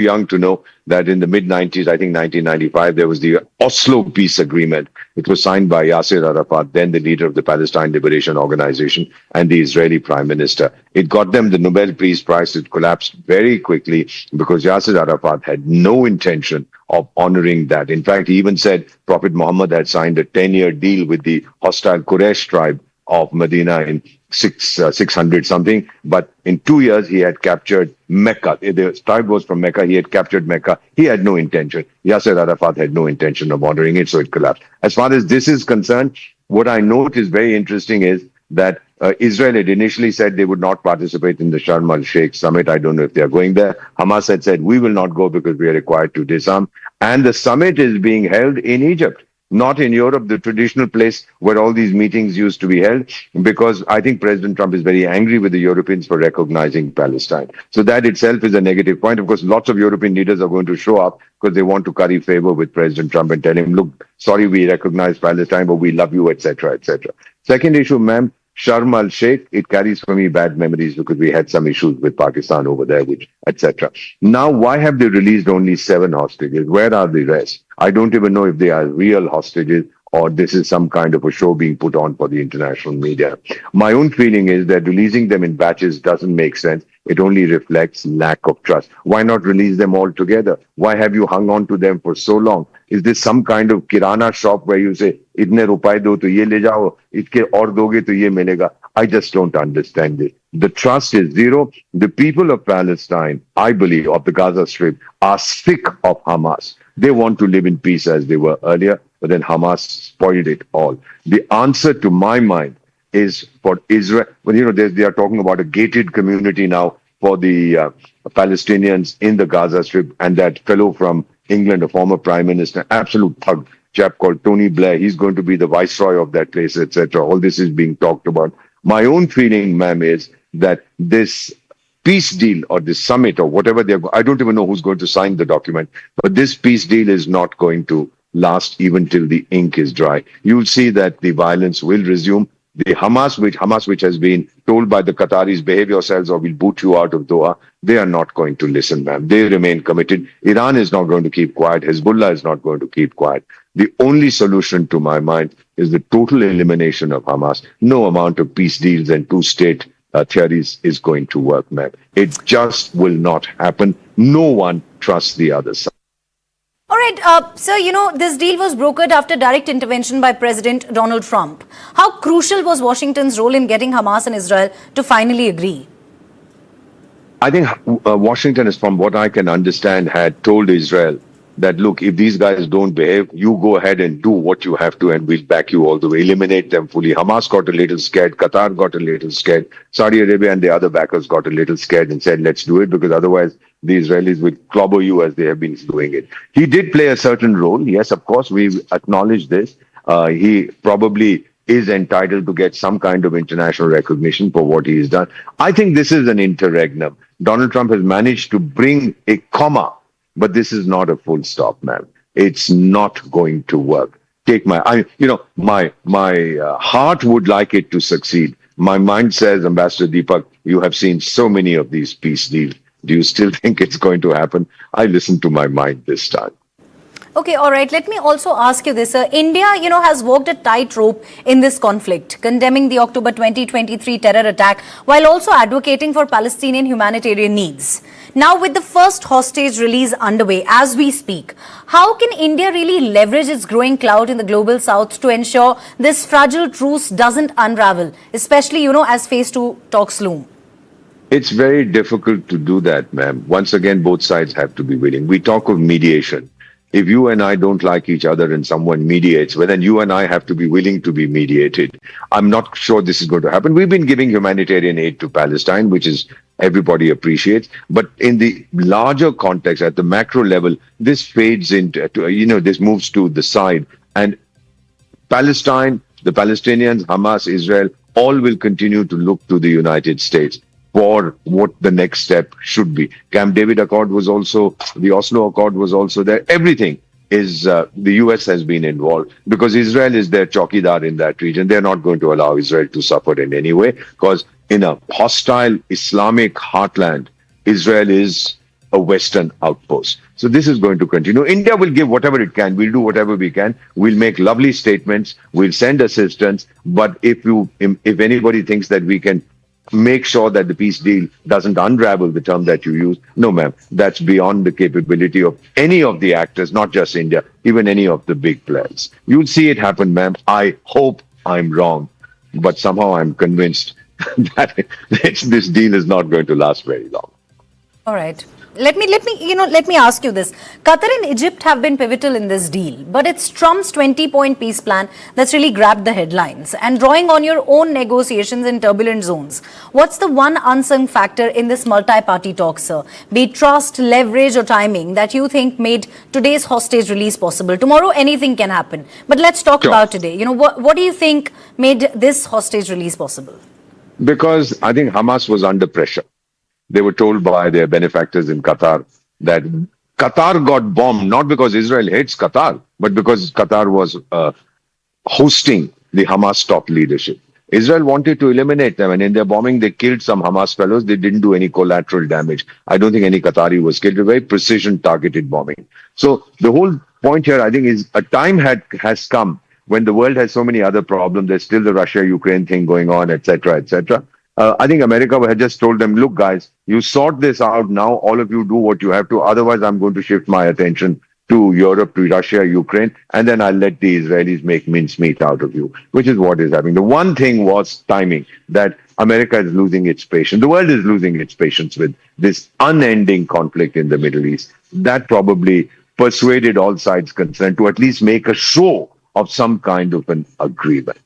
young to know that in the mid-90s, I think 1995, there was the Oslo Peace Agreement. It was signed by Yasser Arafat, then the leader of the Palestine Liberation Organization, and the Israeli Prime Minister. It got them the Nobel Peace Prize. It collapsed very quickly because Yasser Arafat had no intention of honoring that. In fact, he even said Prophet Muhammad had signed a 10-year deal with the hostile Quraysh tribe of Medina in 600 something, but in 2 years he had captured Mecca. The tribe was from Mecca. He had captured Mecca. He had no intention. Yasser Arafat had no intention of honoring it, so it collapsed. As far as this is concerned, what I note is very interesting is that Israel had initially said they would not participate in the Sharm el-Sheikh summit. I don't know if they are going there. Hamas had said, we will not go because we are required to disarm. And the summit is being held in Egypt, not in Europe, the traditional place where all these meetings used to be held, because I think President Trump is very angry with the Europeans for recognizing Palestine. So that itself is a negative point. Of course, lots of European leaders are going to show up because they want to curry favor with President Trump and tell him, look, sorry, we recognize Palestine, but we love you, etc., etc. Second issue, ma'am, Sharm el-Sheikh, it carries for me bad memories because we had some issues with Pakistan over there, which, etc. Now, why have they released only 7 hostages? Where are the rest? I don't even know if they are real hostages or this is some kind of a show being put on for the international media. My own feeling is that releasing them in batches doesn't make sense. It only reflects lack of trust. Why not release them all together? Why have you hung on to them for so long? Is this some kind of kirana shop where you say, itne rupaye do to ye le jao, itke aur doge to ye milega? I just don't understand it. The trust is zero. The people of Palestine, I believe, of the Gaza Strip, are sick of Hamas. They want to live in peace as they were earlier, but then Hamas spoiled it all. The answer to my mind is for Israel. Well, you know, they are talking about a gated community now for the Palestinians in the Gaza Strip, and that fellow from England, a former prime minister, absolute thug, chap called Tony Blair, he's going to be the viceroy of that place, etc. All this is being talked about. My own feeling, ma'am, is that this peace deal or this summit or whatever I don't even know who's going to sign the document, but this peace deal is not going to last even till the ink is dry. You'll see that the violence will resume. The Hamas, which has been told by the Qataris, behave yourselves or we'll boot you out of Doha, they are not going to listen, ma'am. They remain committed. Iran is not going to keep quiet. Hezbollah is not going to keep quiet. The only solution to my mind is the total elimination of Hamas. No amount of peace deals and two-state theories is going to work, ma'am. It just will not happen. No one trusts the other side. All right, sir, you know, this deal was brokered after direct intervention by President Donald Trump. How crucial was Washington's role in getting Hamas and Israel to finally agree? I think Washington, is, from what I can understand, had told Israel that, look, if these guys don't behave, you go ahead and do what you have to and we'll back you all the way, eliminate them fully. Hamas got a little scared, Qatar got a little scared, Saudi Arabia and the other backers got a little scared and said, let's do it, because otherwise the Israelis will clobber you as they have been doing it. He did play a certain role. Yes, of course, we acknowledge this. He probably is entitled to get some kind of international recognition for what he has done. I think this is an interregnum. Donald Trump has managed to bring a comma, but this is not a full stop, ma'am. It's not going to work. Take my heart would like it to succeed. My mind says, Ambassador Deepak, you have seen so many of these peace deals. Do you still think it's going to happen? I listen to my mind this time. Okay, all right. Let me also ask you this. India, has walked a tightrope in this conflict, condemning the October 2023 terror attack while also advocating for Palestinian humanitarian needs. Now, with the first hostage release underway as we speak, how can India really leverage its growing clout in the global south to ensure this fragile truce doesn't unravel, especially, as phase 2 talks loom? It's very difficult to do that, ma'am. Once again, both sides have to be willing. We talk of mediation. If you and I don't like each other and someone mediates, well, then you and I have to be willing to be mediated. I'm not sure this is going to happen. We've been giving humanitarian aid to Palestine, which is everybody appreciates. But in the larger context, at the macro level, this fades into, this moves to the side. And Palestine, the Palestinians, Hamas, Israel, all will continue to look to the United States for what the next step should be. Camp David Accord was also, the Oslo Accord was also there. Everything is, the US has been involved because Israel is their chowkidar in that region. They're not going to allow Israel to suffer in any way because in a hostile Islamic heartland, Israel is a Western outpost. So this is going to continue. India will give whatever it can. We'll do whatever we can. We'll make lovely statements. We'll send assistance. But if anybody thinks that we can make sure that the peace deal doesn't unravel, the term that you use, no, ma'am, that's beyond the capability of any of the actors, not just India, even any of the big players. You'll see it happen, ma'am. I hope I'm wrong, but somehow I'm convinced that this deal is not going to last very long. All right. Let me ask you this. Qatar and Egypt have been pivotal in this deal, but it's Trump's 20-point peace plan that's really grabbed the headlines. And drawing on your own negotiations in turbulent zones, what's the one unsung factor in this multi-party talk, sir? Be it trust, leverage, or timing that you think made today's hostage release possible? Tomorrow, anything can happen. But let's talk about today. What do you think made this hostage release possible? Because I think Hamas was under pressure. They were told by their benefactors in Qatar that Qatar got bombed, not because Israel hates Qatar, but because Qatar was hosting the Hamas top leadership. Israel wanted to eliminate them, and in their bombing, they killed some Hamas fellows. They didn't do any collateral damage. I don't think any Qatari was killed. A very precision targeted bombing. So the whole point here, I think, is a time has come when the world has so many other problems. There's still the Russia-Ukraine thing going on, etc., etc. I think America had just told them, look, guys, you sort this out now. All of you do what you have to. Otherwise, I'm going to shift my attention to Europe, to Russia, Ukraine, and then I'll let the Israelis make mincemeat out of you, which is what is happening. The one thing was timing, that America is losing its patience. The world is losing its patience with this unending conflict in the Middle East. That probably persuaded all sides concerned to at least make a show of some kind of an agreement.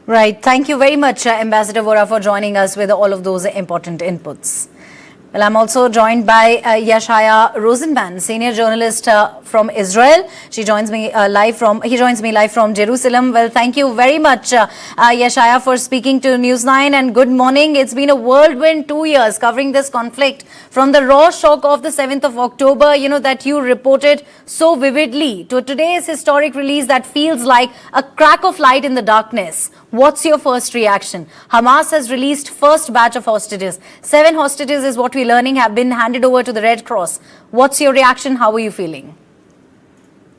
Right. Thank you very much, Ambassador Vora, for joining us with all of those important inputs. Well, I'm also joined by Yashaya Rosenban, senior journalist from Israel. He joins me live from Jerusalem. Well, thank you very much, Yashaya, for speaking to News9, and good morning. It's been a whirlwind 2 years covering this conflict, from the raw shock of the 7th of October, that you reported so vividly, to today's historic release that feels like a crack of light in the darkness. What's your first reaction? Hamas has released first batch of hostages. 7 hostages is what we're learning have been handed over to the Red Cross. What's your reaction? How are you feeling?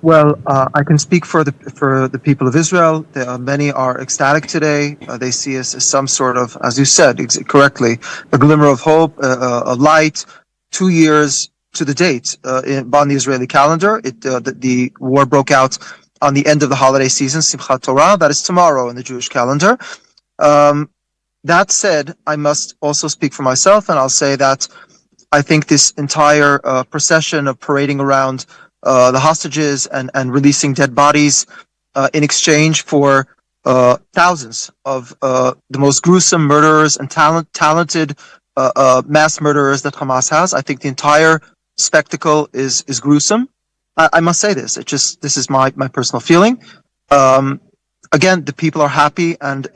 Well, I can speak for the people of Israel. Many are ecstatic today. They see us as some sort of, as you said correctly, a glimmer of hope, a light. 2 years to the date on the Israeli calendar. The war broke out on the end of the holiday season, Simchat Torah. That is tomorrow in the Jewish calendar. That said, I must also speak for myself, and I'll say that I think this entire procession of parading around the hostages and releasing dead bodies in exchange for thousands of the most gruesome murderers and talented mass murderers that Hamas has, I think the entire spectacle is gruesome. I must say this. This is my personal feeling. Again, the people are happy, and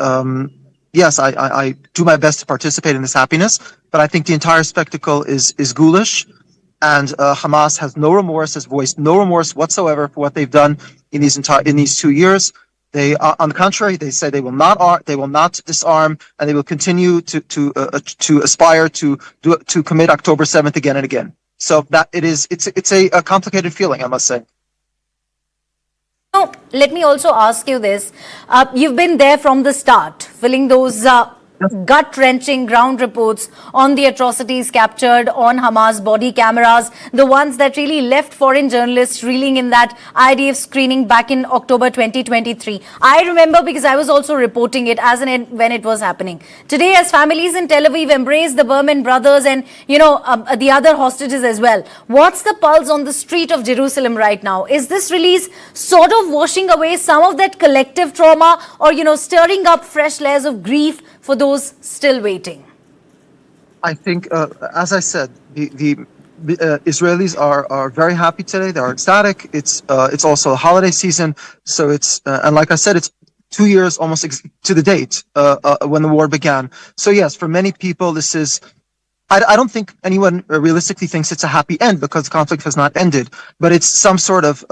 yes, I do my best to participate in this happiness. But I think the entire spectacle is ghoulish, and Hamas has no remorse, has voiced no remorse whatsoever for what they've done in these 2 years. They, on the contrary, they say they will not disarm, and they will continue to aspire to commit October 7th again and again. So that it's a complicated feeling, I must say. Now, let me also ask you this. You've been there from the start, filling those gut-wrenching ground reports on the atrocities captured on Hamas body cameras, the ones that really left foreign journalists reeling in that IDF screening back in October 2023. I remember because I was also reporting it when it was happening. Today, as families in Tel Aviv embrace the Berman brothers and, the other hostages as well, what's the pulse on the street of Jerusalem right now? Is this release sort of washing away some of that collective trauma, or, stirring up fresh layers of grief for those still waiting? I think, as I said, the Israelis are very happy today. They are ecstatic. It's also a holiday season, so it's and like I said, it's 2 years almost to the date when the war began. So yes, for many people, this is. I don't think anyone realistically thinks it's a happy end, because the conflict has not ended, but it's some sort of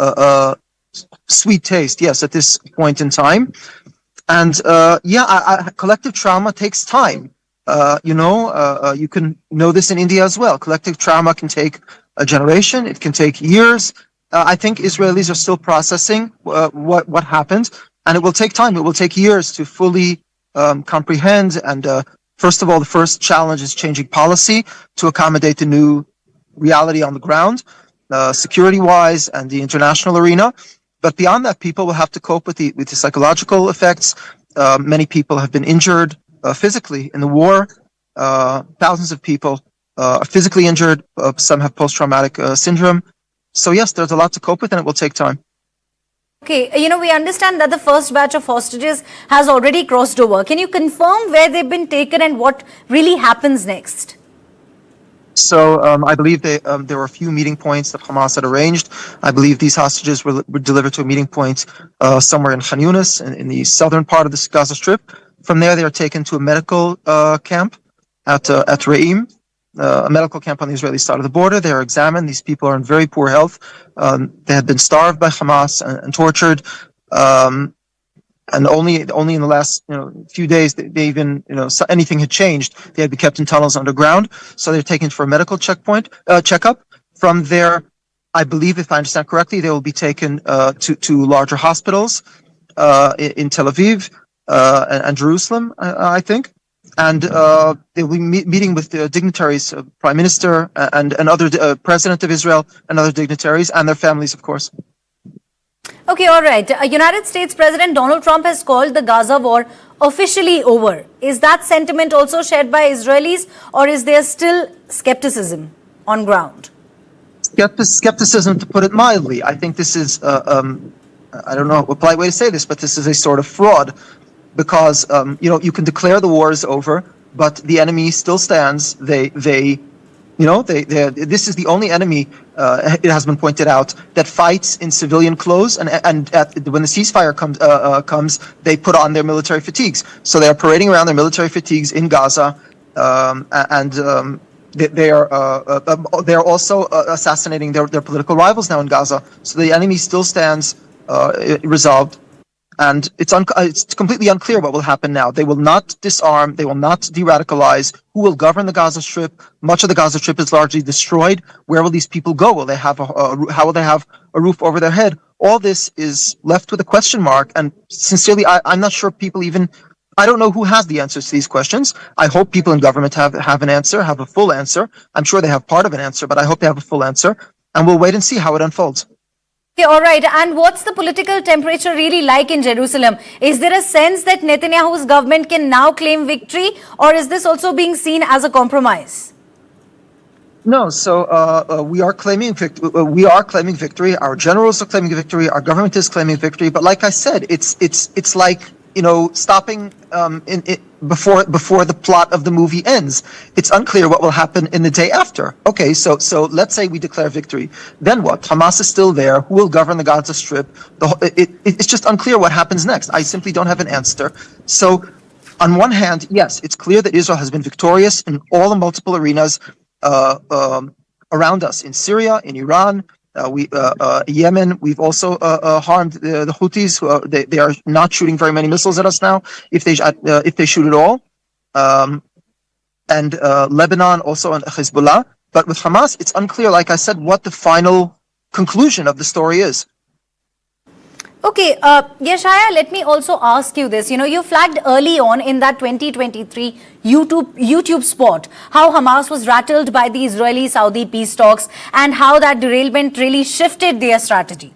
sweet taste, yes, at this point in time. And collective trauma takes time. You can know this in India as well. Collective trauma can take a generation. It can take years. I think Israelis are still processing what happened, and it will take time. It will take years to fully comprehend. And first of all, the first challenge is changing policy to accommodate the new reality on the ground, security-wise, and the international arena. But beyond that, people will have to cope with the psychological effects. Many people have been injured physically in the war. Thousands of people are physically injured. Some have post-traumatic syndrome. So yes, there's a lot to cope with, and it will take time. Okay, we understand that the first batch of hostages has already crossed over. Can you confirm where they've been taken and what really happens next? So I believe there were a few meeting points that Hamas had arranged. I believe these hostages were delivered to a meeting point somewhere in Khan Yunis, in the southern part of the Gaza Strip. From there, they are taken to a medical camp at Re'im, a medical camp on the Israeli side of the border. They are examined. These people are in very poor health. They had been starved by Hamas and tortured. And only in the last few days they even anything had changed. They had been kept in tunnels underground. So they're taken for a medical checkup. From there, I believe, if I understand correctly, they will be taken to larger hospitals in Tel Aviv and Jerusalem, I think. And they will be meeting with the dignitaries, Prime Minister and other President of Israel and other dignitaries and their families, of course. Okay, all right. United States President Donald Trump has called the Gaza war officially over. Is that sentiment also shared by Israelis, or is there still skepticism on ground? Skepticism, to put it mildly. I think this is, I don't know a polite way to say this, but this is a sort of fraud, because you can declare the war is over, but the enemy still stands. This is the only enemy, it has been pointed out, that fights in civilian clothes, and when the ceasefire comes, they put on their military fatigues. So they are parading around their military fatigues in Gaza, and they are also assassinating their political rivals now in Gaza. So the enemy still stands resolved. And it's completely unclear what will happen now. They will not disarm. They will not de-radicalize. Who will govern the Gaza Strip? Much of the Gaza Strip is largely destroyed. Where will these people go? Will they have how will they have a roof over their head? All this is left with a question mark. And sincerely, I'm not sure people even. I don't know who has the answers to these questions. I hope people in government have an answer, have a full answer. I'm sure they have part of an answer, but I hope they have a full answer. And we'll wait and see how it unfolds. Okay, all right. And what's the political temperature really like in Jerusalem? Is there a sense that Netanyahu's government can now claim victory, or is this also being seen as a compromise? No, so we are claiming victory. Our generals are claiming victory. Our government is claiming victory. But like I said, it's like stopping before the plot of the movie ends. It's unclear what will happen in the day after. Okay, so let's say we declare victory. Then what? Hamas is still there. Who will govern the Gaza Strip? It's just unclear what happens next. I simply don't have an answer. So, on one hand, yes, it's clear that Israel has been victorious in all the multiple arenas around us, in Syria, in Iran, Yemen. We've also harmed the Houthis. They are not shooting very many missiles at us now, if they shoot at all. And Lebanon also, and Hezbollah. But with Hamas, it's unclear, like I said, what the final conclusion of the story is. Okay, Yeshaya, let me also ask you this. You flagged early on in that 2023 YouTube spot how Hamas was rattled by the Israeli-Saudi peace talks and how that derailment really shifted their strategy.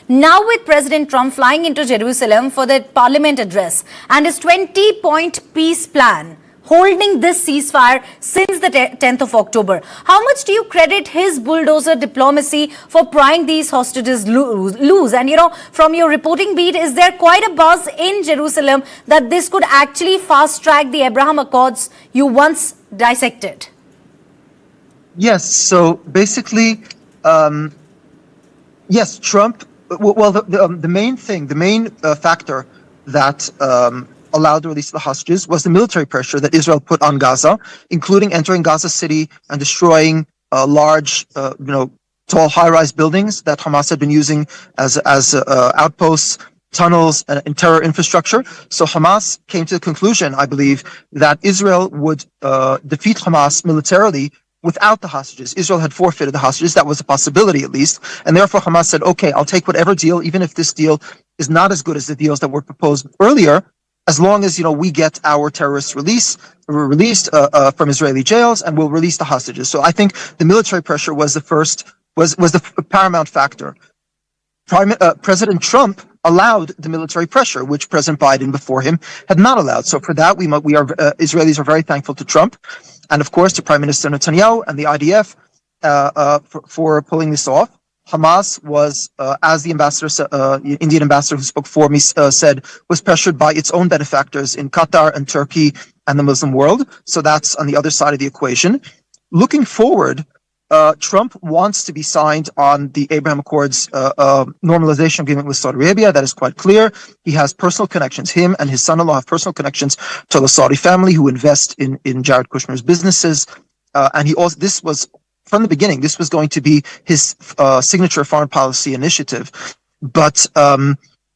Now with President Trump flying into Jerusalem for the parliament address and his 20-point peace plan, holding this ceasefire since the 10th of October. How much do you credit his bulldozer diplomacy for prying these hostages loose? And from your reporting beat, is there quite a buzz in Jerusalem that this could actually fast-track the Abraham Accords you once dissected? Yes, so basically, yes, Trump, well, the main factor that allowed the release of the hostages was the military pressure that Israel put on Gaza, including entering Gaza City and destroying large, tall high-rise buildings that Hamas had been using as outposts tunnels and terror infrastructure. So Hamas came to the conclusion, I believe, that Israel would defeat Hamas militarily without the hostages. Israel had forfeited the hostages. That was a possibility, at least. And therefore, Hamas said, okay, I'll take whatever deal, even if this deal is not as good as the deals that were proposed earlier, as long as, we get our terrorists released from Israeli jails, and we'll release the hostages. So I think the military pressure was the paramount factor. President Trump allowed the military pressure, which President Biden before him had not allowed. So for that, Israelis are very thankful to Trump, and of course to Prime Minister Netanyahu and the IDF for pulling this off. Hamas was, as the Indian ambassador who spoke for me said, was pressured by its own benefactors in Qatar and Turkey and the Muslim world. So that's on the other side of the equation. Looking forward, Trump wants to be signed on the Abraham Accords normalization agreement with Saudi Arabia. That is quite clear. He has personal connections. Him and his son-in-law have personal connections to the Saudi family who invest in Jared Kushner's businesses. And this was, from the beginning, this was going to be his signature foreign policy initiative. But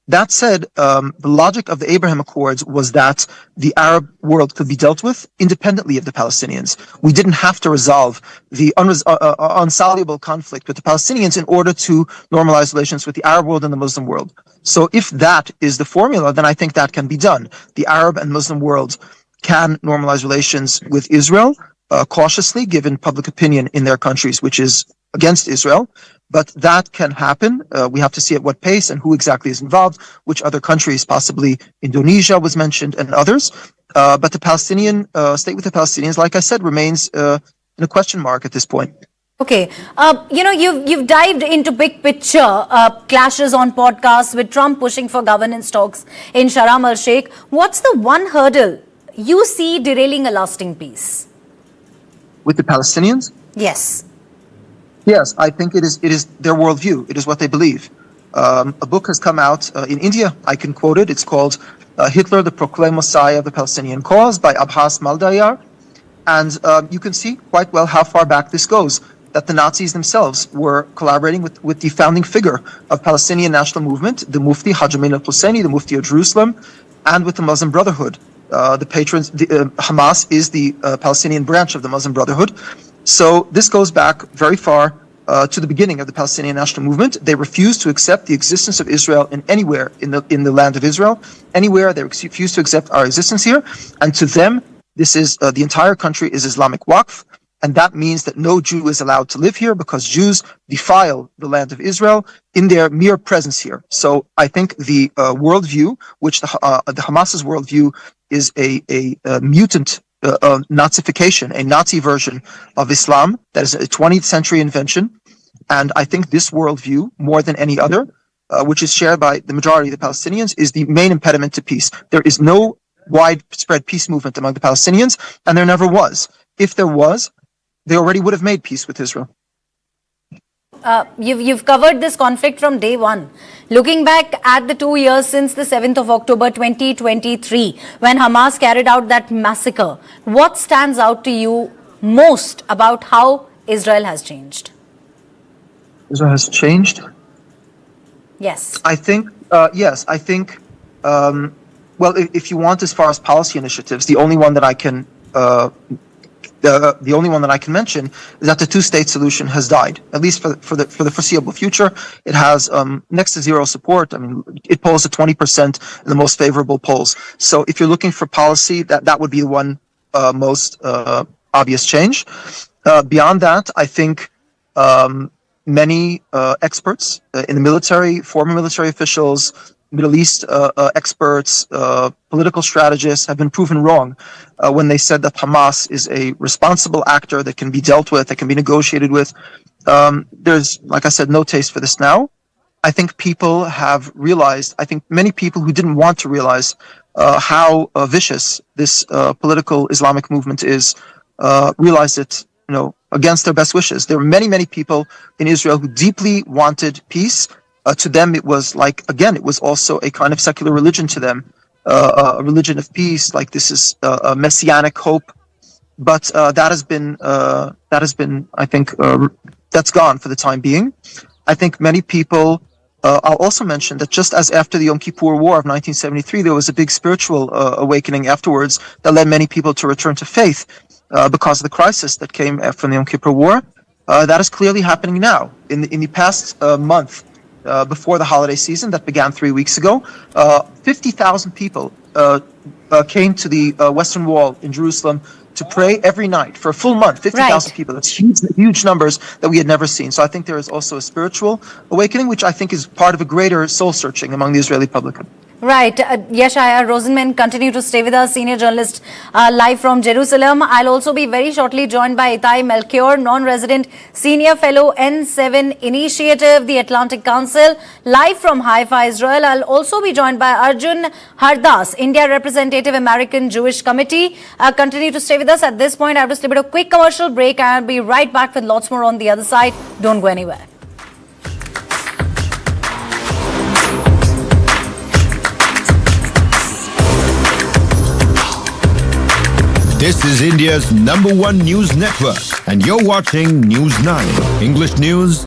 that said, the logic of the Abraham Accords was that the Arab world could be dealt with independently of the Palestinians. We didn't have to resolve the unsolvable conflict with the Palestinians in order to normalize relations with the Arab world and the Muslim world. So if that is the formula, then I think that can be done. The Arab and Muslim world can normalize relations with Israel cautiously, given public opinion in their countries, which is against Israel. But that can happen. We have to see at what pace and who exactly is involved, which other countries, possibly Indonesia was mentioned and others. But the Palestinian state with the Palestinians, like I said, remains in a question mark at this point. Okay. You've dived into big picture clashes on podcasts with Trump pushing for governance talks in Sharm el-Sheikh. What's the one hurdle you see derailing a lasting peace? With the Palestinians? Yes. Yes, I think it is their worldview. It is what they believe. A book has come out in India. I can quote it. It's called Hitler, the Proclaimed Messiah of the Palestinian Cause by Abbas Maldayar. And you can see quite well how far back this goes, that the Nazis themselves were collaborating with the founding figure of Palestinian national movement, the Mufti Haj Amin al-Husseini, the Mufti of Jerusalem, and with the Muslim Brotherhood. Hamas is the Palestinian branch of the Muslim Brotherhood. So this goes back very far to the beginning of the Palestinian national movement. They refused to accept the existence of Israel anywhere in the land of Israel. Anywhere they refused to accept our existence here. And to them, this is the entire country is Islamic Waqf. And that means that no Jew is allowed to live here because Jews defile the land of Israel in their mere presence here. So I think the worldview, which the Hamas's worldview is a mutant Nazification, a Nazi version of Islam that is a 20th century invention. And I think this worldview, more than any other, which is shared by the majority of the Palestinians, is the main impediment to peace. There is no widespread peace movement among the Palestinians, and there never was. If there was, they already would have made peace with Israel. You've covered this conflict from day one. Looking back at the 2 years since the 7th of October 2023, when Hamas carried out that massacre, what stands out to you most about how Israel has changed? Israel has changed? Yes. I think, yes. I think, well, if you want as far as policy initiatives, the only one that I can mention is that the two-state solution has died, at least for the foreseeable future. It has next to zero support. I mean, it polls at 20% in the most favorable polls. So if you're looking for policy, that would be the one most obvious change. Beyond that, I think many experts in the military, former military officials, Middle East experts, political strategists have been proven wrong when they said that Hamas is a responsible actor that can be dealt with, that can be negotiated with. There's, like I said, no taste for this now. I think people have realized, I think many people who didn't want to realize how vicious this political Islamic movement is, realized it, against their best wishes. There were many, many people in Israel who deeply wanted peace. To them, it was like, again, it was also a kind of secular religion to them, a religion of peace, like this is a messianic hope. But that has been, I think, that's gone for the time being. I think many people I'll also mention that just as after the Yom Kippur War of 1973, there was a big spiritual awakening afterwards that led many people to return to faith because of the crisis that came from the Yom Kippur War. That is clearly happening now. In the past month, before the holiday season that began 3 weeks ago, 50,000 people came to the Western Wall in Jerusalem to pray every night for a full month. 50,000 Right. people. That's huge numbers that we had never seen. So I think there is also a spiritual awakening, which I think is part of a greater soul searching among the Israeli public. Right. Yeshaya Rosenman, continue to stay with us, senior journalist live from Jerusalem. I'll also be very shortly joined by Itai Melchior, non-resident senior fellow N7 Initiative, the Atlantic Council, live from Haifa, Israel. I'll also be joined by Arjun Hardas, India representative, American Jewish Committee. Continue to stay with us. At this point, I have to slip it a quick commercial break and I'll be right back with lots more on the other side. Don't go anywhere. This is India's #1 news network, and you're watching News9, English news.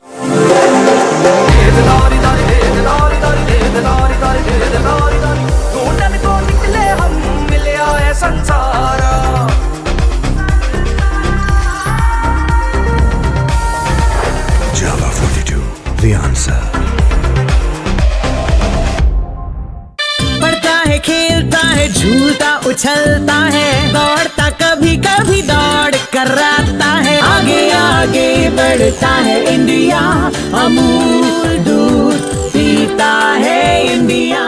Java 42, the answer. पढ़ता है, खेलता है, झूलता उछलता है, दौड़ता कभी कभी दौड़ कराता है, आगे आगे बढ़ता है इंडिया, अमूल दूध पीता है इंडिया।